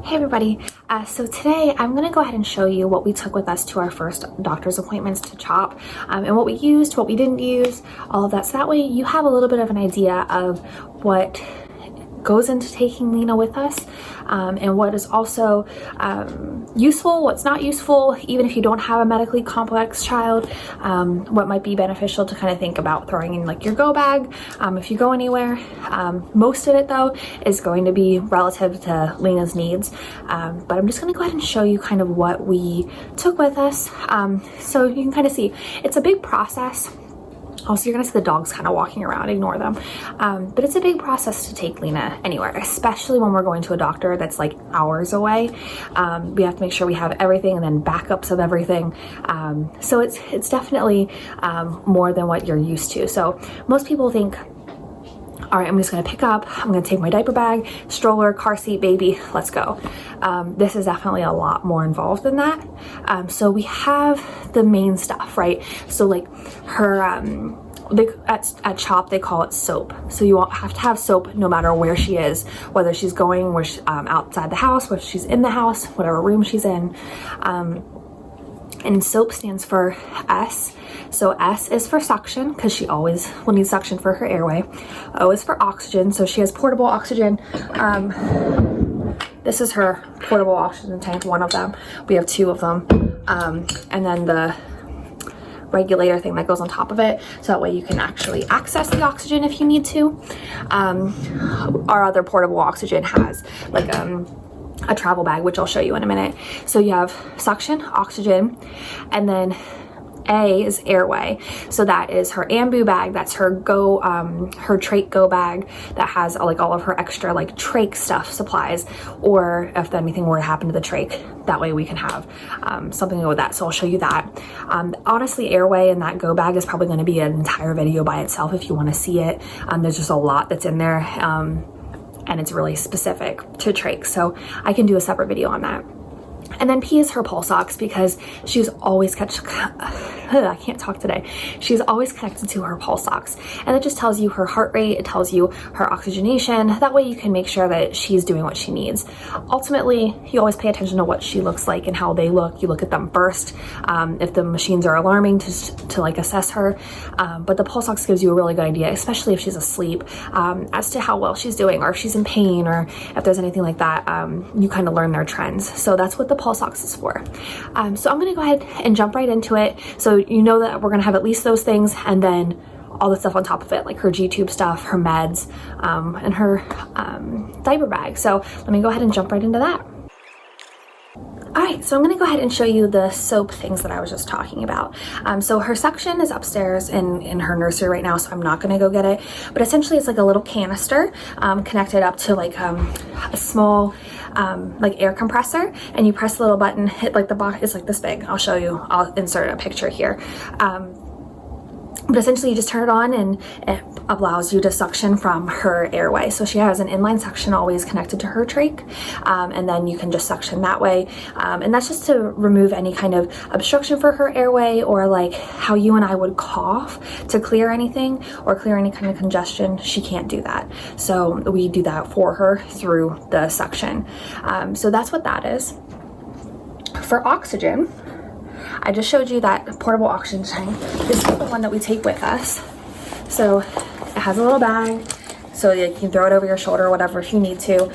Hey everybody, so today I'm going to go ahead and show you what we took with us to our first doctor's appointments to CHOP, and what we used, what we didn't use, all of that, so that way you have a little bit of an idea of what goes into taking Leena with us, and what is also useful, what's not useful, even if you don't have a medically complex child, what might be beneficial to kind of think about throwing in like your go bag if you go anywhere. Most of it though is going to be relative to Leena's needs, but I'm just going to go ahead and show you kind of what we took with us, so you can kind of see it's a big process. Also, you're gonna see the dogs kind of walking around, ignore them. But it's a big process to take Leena anywhere, especially when we're going to a doctor that's like hours away. We have to make sure we have everything and then backups of everything. So it's definitely more than what you're used to. So most people think, all right, I'm just gonna pick up, I'm gonna take my diaper bag, stroller, car seat, baby, let's go. This is definitely a lot more involved than that. So we have the main stuff, right? So like her, at CHOP they call it S.O.A.P. So you have to have S.O.A.P. no matter where she is, whether she's going outside the house, whether she's in the house, whatever room she's in. And S.O.A.P. stands for S. So S is for suction, because she always will need suction for her airway. O is for oxygen, so she has portable oxygen. This is her portable oxygen tank, one of them. We have two of them. And then the regulator thing that goes on top of it, so that way you can actually access the oxygen if you need to. Our other portable oxygen has like a travel bag, which I'll show you in a minute. So you have suction, oxygen, and then A is airway. So that is her ambu bag. That's her her trach go bag that has like all of her extra like trach stuff, supplies, or if anything were to happen to the trach, that way we can have something to go with that. So I'll show you that. Honestly, airway and that go bag is probably going to be an entire video by itself if you want to see it. There's just a lot that's in there, and it's really specific to trach. So I can do a separate video on that. And then P is her pulse ox, because she's always I can't talk today. She's always connected to her pulse ox, and it just tells you her heart rate, it tells you her oxygenation. That way you can make sure that she's doing what she needs. Ultimately, you always pay attention to what she looks like and how they look. You look at them first, if the machines are alarming, to like assess her. But the pulse ox gives you a really good idea, especially if she's asleep, as to how well she's doing, or if she's in pain, or if there's anything like that. You kind of learn their trends. So that's what the pulse ox is for. So I'm going to go ahead and jump right into it. So you know that we're going to have at least those things, and then all the stuff on top of it, like her G-tube stuff, her meds, and her diaper bag. So let me go ahead and jump right into that. Alright, so I'm going to go ahead and show you the S.O.A.P. things that I was just talking about. So her suction is upstairs in her nursery right now, so I'm not going to go get it. But essentially it's like a little canister connected up to like a small like air compressor, and you press the little button, hit like the box, it's like this big. I'll show you, I'll insert a picture here. But essentially you just turn it on and it allows you to suction from her airway. So she has an inline suction always connected to her trach, and then you can just suction that way. And that's just to remove any kind of obstruction for her airway, or like how you and I would cough to clear anything or clear any kind of congestion. She can't do that. So we do that for her through the suction. So that's what that is. For oxygen, I just showed you that portable oxygen tank. This is the one that we take with us. So it has a little bag, so you can throw it over your shoulder or whatever if you need to.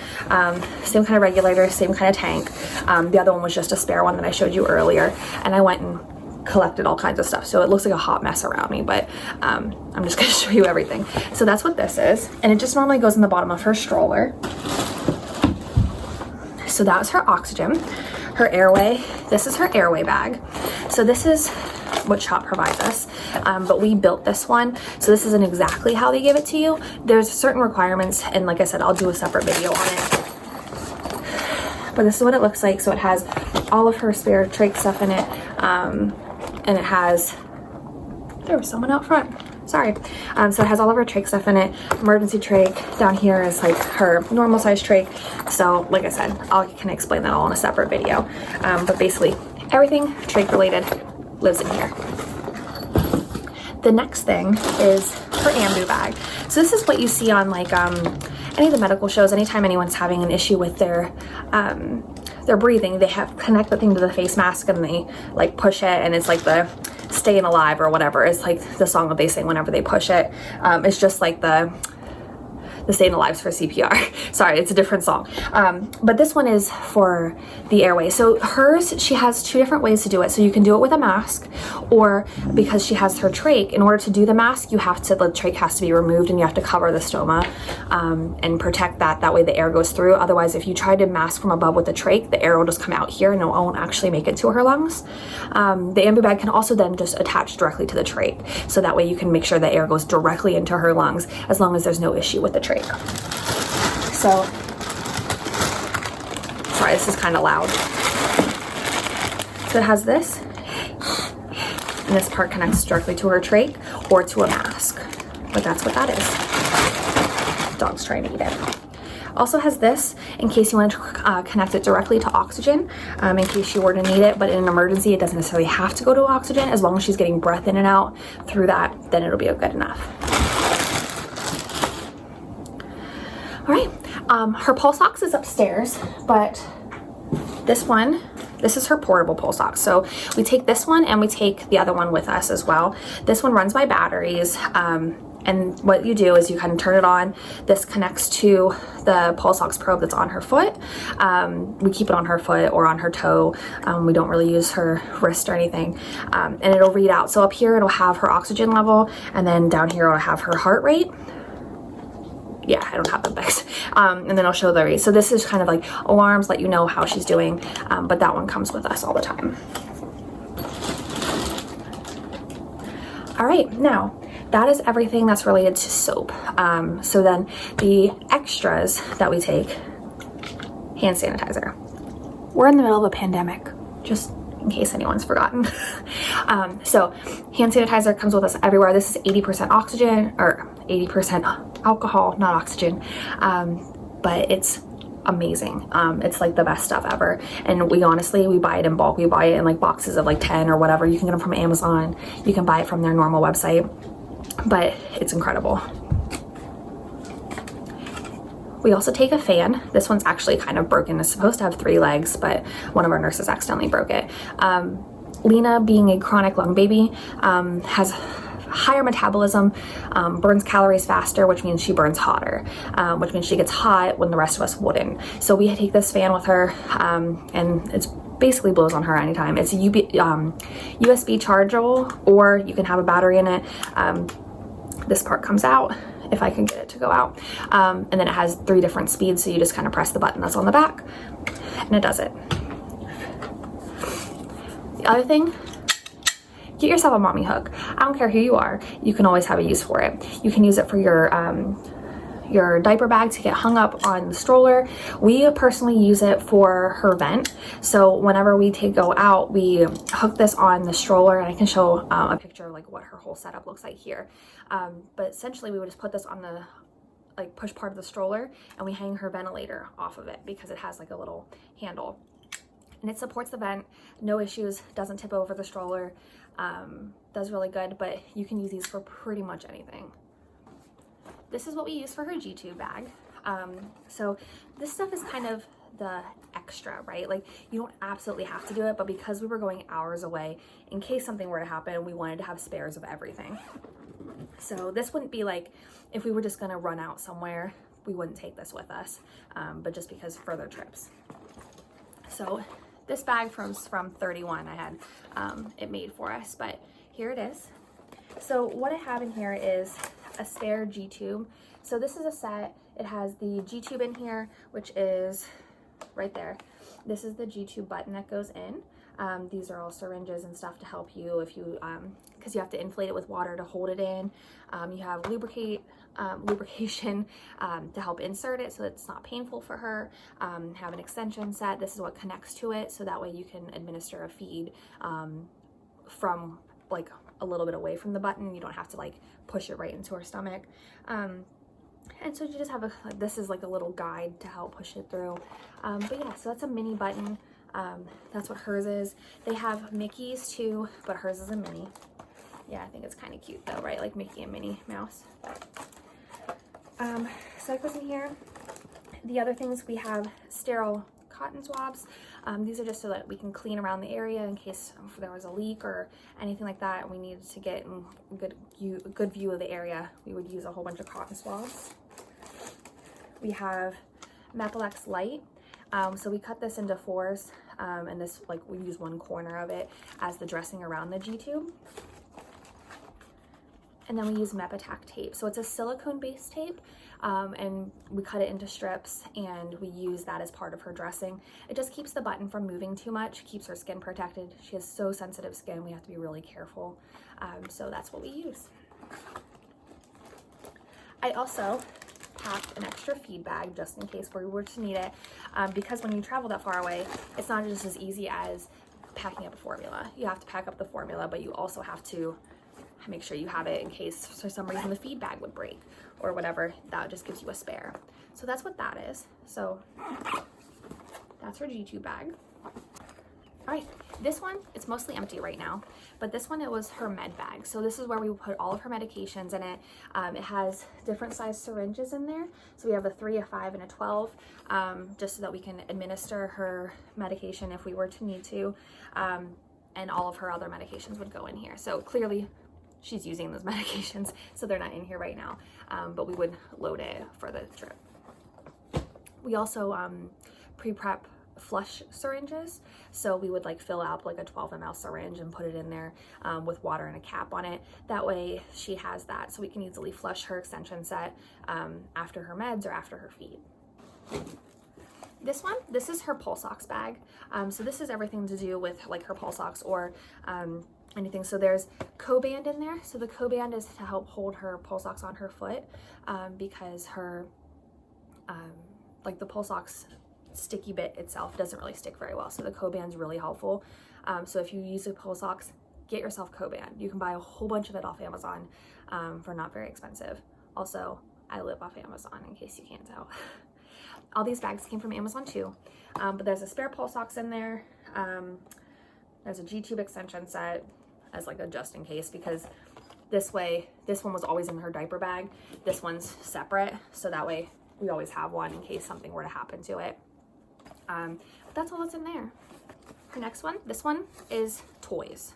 Same kind of regulator, same kind of tank. The other one was just a spare one that I showed you earlier, and I went and collected all kinds of stuff, so it looks like a hot mess around me, but I'm just going to show you everything. So that's what this is, and it just normally goes in the bottom of her stroller. So that was her oxygen. Her airway, this is her airway bag. So this is what CHOP provides us, but we built this one, so this isn't exactly how they give it to you. There's certain requirements, and like I said, I'll do a separate video on it. But this is what it looks like. So it has all of her spare trach stuff in it, and it has, there was someone out front. Sorry. So it has all of her trach stuff in it. Emergency trach. Down here is like her normal size trach. So like I said, I can explain that all in a separate video. But basically everything trach related lives in here. The next thing is her ambu bag. So this is what you see on like any of the medical shows, anytime anyone's having an issue with their breathing, they have connect the thing to the face mask and they like push it, and it's like the staying alive or whatever. It's like the song that they sing whenever they push it. It's just like the staying alive for CPR. Sorry, it's a different song. But this one is for the airway. So hers, she has 2 different ways to do it. So you can do it with a mask, or because she has her trach, in order to do the mask, the trach has to be removed and you have to cover the stoma and protect that. That way the air goes through. Otherwise, if you try to mask from above with the trach, the air will just come out here and it won't actually make it to her lungs. The ambu bag can also then just attach directly to the trach. So that way you can make sure the air goes directly into her lungs as long as there's no issue with the trach. So, sorry, this is kind of loud. So it has this, and this part connects directly to her trach or to a mask, but that's what that is. Dog's trying to eat it. Also has this in case you want to connect it directly to oxygen, in case you were to need it, but in an emergency it doesn't necessarily have to go to oxygen. As long as she's getting breath in and out through that, then it'll be good enough. All right, her pulse ox is upstairs, but this is her portable pulse ox. So we take this one and we take the other one with us as well. This one runs by batteries, and what you do is you kind of turn it on. This connects to the pulse ox probe that's on her foot. We keep it on her foot or on her toe. We don't really use her wrist or anything, and it'll read out. So up here it'll have her oxygen level, and then down here it'll have her heart rate. Yeah, I don't have them fixed. And then I'll show the rate. So this is kind of like alarms, let you know how she's doing, but that one comes with us all the time. All right, now that is everything that's related to SOAP. So then the extras that we take, hand sanitizer. We're in the middle of a pandemic, just in case anyone's forgotten. So hand sanitizer comes with us everywhere. This is 80% oxygen, or 80% alcohol, not oxygen, but it's amazing. It's like the best stuff ever, and we buy it in bulk. We buy it in like boxes of like 10 or whatever. You can get them from Amazon, you can buy it from their normal website, but it's incredible. We also take a fan. This one's actually kind of broken. It's supposed to have 3 legs, but one of our nurses accidentally broke it. Leena, being a chronic lung baby, has higher metabolism, burns calories faster, which means she burns hotter, which means she gets hot when the rest of us wouldn't. So we take this fan with her, and it's basically blows on her anytime. It's a USB chargeable, or you can have a battery in it. This part comes out, if I can get it to go out, and then it has 3 different speeds, so you just kind of press the button that's on the back and it does it. The other thing, get yourself a mommy hook. I don't care who you are, you can always have a use for it. You can use it for your diaper bag to get hung up on the stroller. We personally use it for her vent. So whenever we go out, we hook this on the stroller, and I can show a picture of like what her whole setup looks like here. But essentially we would just put this on the push part of the stroller, and we hang her ventilator off of it because it has like a little handle, and it supports the vent, no issues, doesn't tip over the stroller, does really good. But you can use these for pretty much anything. This is what we use for her G-tube bag. So this stuff is kind of the extra, right? Like, you don't absolutely have to do it, but because we were going hours away, in case something were to happen, we wanted to have spares of everything. So this wouldn't be like, if we were just gonna run out somewhere, we wouldn't take this with us, but just because further trips. So this bag from 31, I had it made for us, but here it is. So what I have in here is a spare G-tube. So this is a set. It has the G-tube in here, which is right there. This is the G-tube button that goes in. These are all syringes and stuff to help you if you, because you have to inflate it with water to hold it in. You have lubrication to help insert it so it's not painful for her. Have an extension set. This is what connects to it, so that way you can administer a feed from like a little bit away from the button. You don't have to like push it right into her stomach. And so you just have this is like a little guide to help push it through. But yeah, so that's a mini button. That's what hers is. They have Mickey's too, but hers is a mini. Yeah, I think it's kind of cute though, right? Like Mickey and Minnie Mouse. So that goes in here. The other things, we have sterile cotton swabs. These are just so that we can clean around the area in case there was a leak or anything like that and we needed to get a good view of the area. We would use a whole bunch of cotton swabs. We have Methylex Light. So we cut this into 4s, and this, like, we use one corner of it as the dressing around the G-tube. And then we use Mepitac tape. So it's a silicone-based tape, and we cut it into strips, and we use that as part of her dressing. It just keeps the button from moving too much, keeps her skin protected. She has so sensitive skin, we have to be really careful. So that's what we use. I also packed an extra feed bag just in case we were to need it, because when you travel that far away, it's not just as easy as packing up a formula. You have to pack up the formula, but you also have to make sure you have it in case for some reason the feed bag would break or whatever. That just gives you a spare. So that's what that is. So that's her G-tube bag. All right, this one, it's mostly empty right now, but this one, it was her med bag. So this is where we put all of her medications in it. It has different size syringes in there. So we have a 3, a 5, and a 12, just so that we can administer her medication if we were to need to. And all of her other medications would go in here. So clearly she's using those medications, so they're not in here right now, but we would load it for the trip. We also pre-prep flush syringes. So we would like fill out like a 12 ml syringe and put it in there with water and a cap on it. That way she has that, so we can easily flush her extension set after her meds or after her feed. This one, this is her pulse ox bag. So this is everything to do with like her pulse ox or anything. So there's Coband in there. So the Coband is to help hold her pulse ox on her foot because her, like the pulse ox sticky bit itself doesn't really stick very well. So the Coband's really helpful. So if you use a pulse ox, get yourself Coband. You can buy a whole bunch of it off Amazon for not very expensive. Also, I live off Amazon in case you can't tell. All these bags came from Amazon too, but there's a spare pulse ox in there. There's a G-tube extension set as like a just in case, because this way, this one was always in her diaper bag. This one's separate, so that way we always have one in case something were to happen to it. But that's all that's in there. Her next one, this one is toys,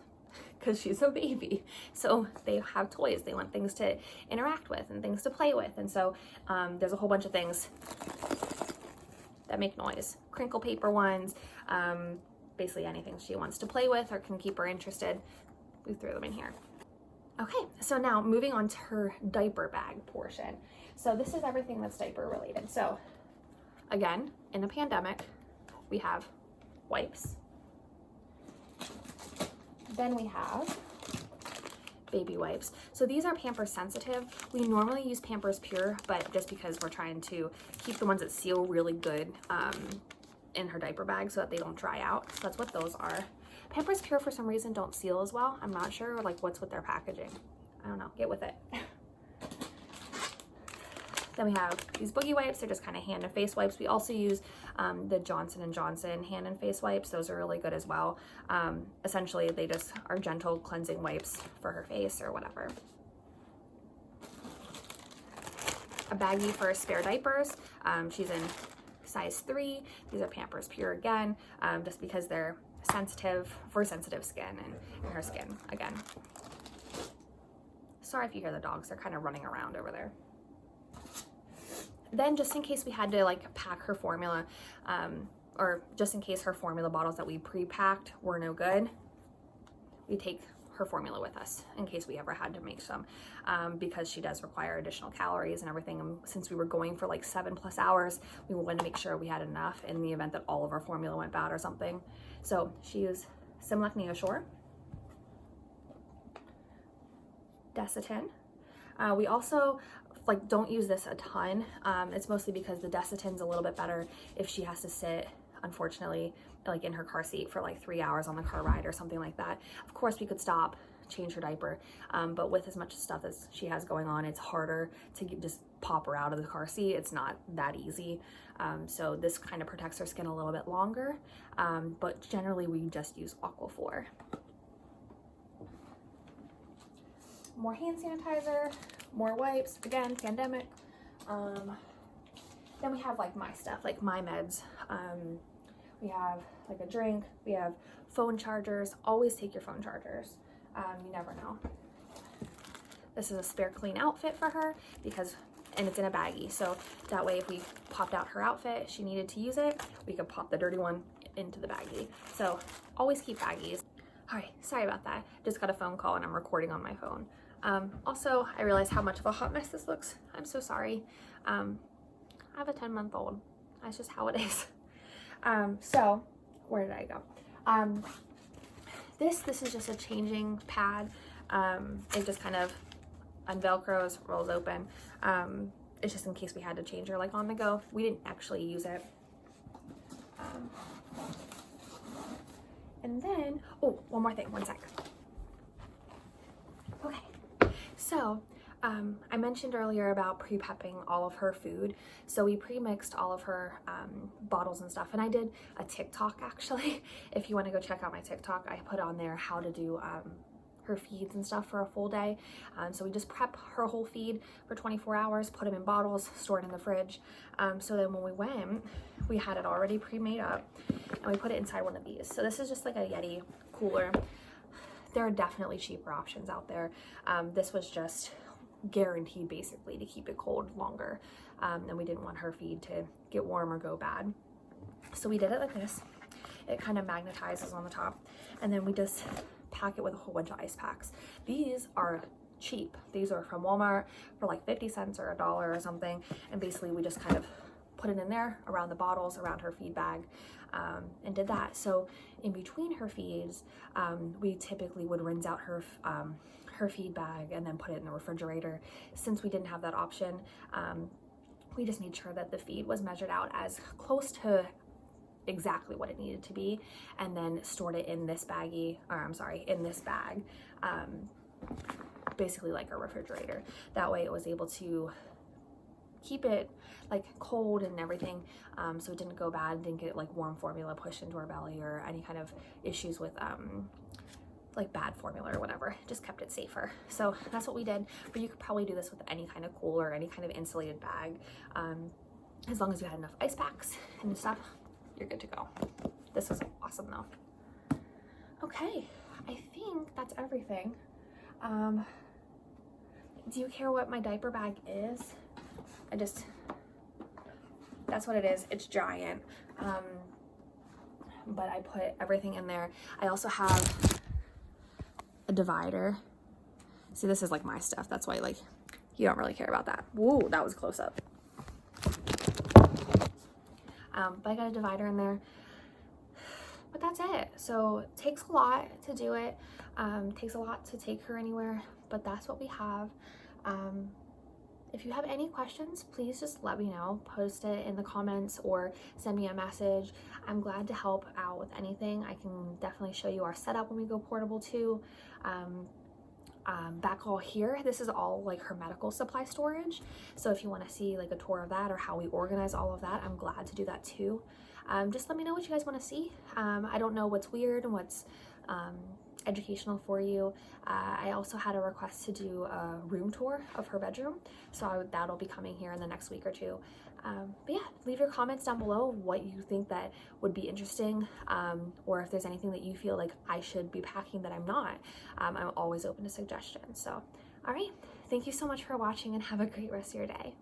because she's a baby. So they have toys. They want things to interact with and things to play with. And so there's a whole bunch of things that make noise. Crinkle paper ones, basically anything she wants to play with or can keep her interested. We threw them in here. Okay, so now moving on to her diaper bag portion. So this is everything that's diaper related. So again, in a pandemic, we have wipes. Then we have baby wipes. So these are Pampers Sensitive. We normally use Pampers Pure, but just because we're trying to keep the ones that seal really good in her diaper bag so that they don't dry out. So that's what those are. Pampers Pure for some reason don't seal as well. I'm not sure like what's with their packaging. I don't know, get with it. Then we have these boogie wipes. They're just kind of hand and face wipes. We also use the Johnson & Johnson hand and face wipes. Those are really good as well. Essentially, they just are gentle cleansing wipes for her face or whatever. A baggie for spare diapers. She's in size 3. These are Pampers Pure again, just because they're sensitive for sensitive skin and her skin again. Sorry if you hear the dogs. They're kind of running around over there. Then just in case we had to like pack her formula, or just in case her formula bottles that we pre-packed were no good, we take her formula with us in case we ever had to make some, because she does require additional calories and everything. And since we were going for like 7+ hours, we wanted to make sure we had enough in the event that all of our formula went bad or something. So she used Similac NeoSure, Desitin. We also like don't use this a ton. It's mostly because the Desitin's a little bit better if she has to sit, unfortunately, like in her car seat for like 3 hours on the car ride or something like that. Of course we could stop, change her diaper, but with as much stuff as she has going on, it's harder to just pop her out of the car seat. It's not that easy. So this kind of protects her skin a little bit longer, but generally we just use Aquaphor. More hand sanitizer, more wipes, again, pandemic. Then we have like my stuff, like my meds. We have like a drink, we have phone chargers. Always take your phone chargers. You never know. This is a spare clean outfit for her and it's in a baggie. So that way if we popped out her outfit, she needed to use it, we could pop the dirty one into the baggie. So always keep baggies. All right, sorry about that. Just got a phone call and I'm recording on my phone. Also, I realized how much of a hot mess this looks. I'm so sorry. I have a 10-month-old. That's just how it is. So where did I go? This is just a changing pad. It just kind of unvelcros, rolls open. It's just in case we had to change her like on the go. We didn't actually use it. And then, oh, one more thing, one sec. Okay, so I mentioned earlier about pre-prepping all of her food. So we pre-mixed all of her bottles and stuff. And I did a TikTok actually. If you want to go check out my TikTok, I put on there how to do her feeds and stuff for a full day. So we just prep her whole feed for 24 hours, put them in bottles, store it in the fridge. So then when we went, we had it already pre-made up and we put it inside one of these. So this is just like a Yeti cooler. There are definitely cheaper options out there. This was just guaranteed basically to keep it cold longer. And we didn't want her feed to get warm or go bad. So we did it like this. It kind of magnetizes on the top. And then we just pack it with a whole bunch of ice packs. These are cheap. These are from Walmart for like 50 cents or $1 or something. And basically we just kind of put it in there around the bottles, around her feed bag, and did that. So in between her feeds, we typically would rinse out her feed bag and then put it in the refrigerator. Since we didn't have that option, we just made sure that the feed was measured out as close to exactly what it needed to be, and then stored it in this baggie, or I'm sorry, in this bag, basically like a refrigerator. That way it was able to keep it like cold and everything, so it didn't go bad, didn't get like warm formula pushed into her belly or any kind of issues with like bad formula or whatever. Just kept it safer. So that's what we did. But you could probably do this with any kind of cooler, any kind of insulated bag, as long as you had enough ice packs and stuff. You're good to go. This was awesome though. Okay, I think that's everything. Do you care what my diaper bag is? That's what it is. It's giant. But I put everything in there. I also have a divider. See, this is like my stuff. That's why like you don't really care about that. Whoa, that was close up. But I got a divider in there, but that's it. So it takes a lot to do it. Takes a lot to take her anywhere, but that's what we have. If you have any questions, please just let me know. Post it in the comments or send me a message. I'm glad to help out with anything. I can definitely show you our setup when we go portable too. Back all here, this is all like her medical supply storage. So if you want to see like a tour of that or how we organize all of that, I'm glad to do that too. Just let me know what you guys want to see. I don't know what's weird and what's educational for you. I also had a request to do a room tour of her bedroom, so that'll be coming here in the next week or two. But yeah, leave your comments down below what you think that would be interesting, or if there's anything that you feel like I should be packing that I'm not. I'm always open to suggestions. So all right, thank you so much for watching and have a great rest of your day.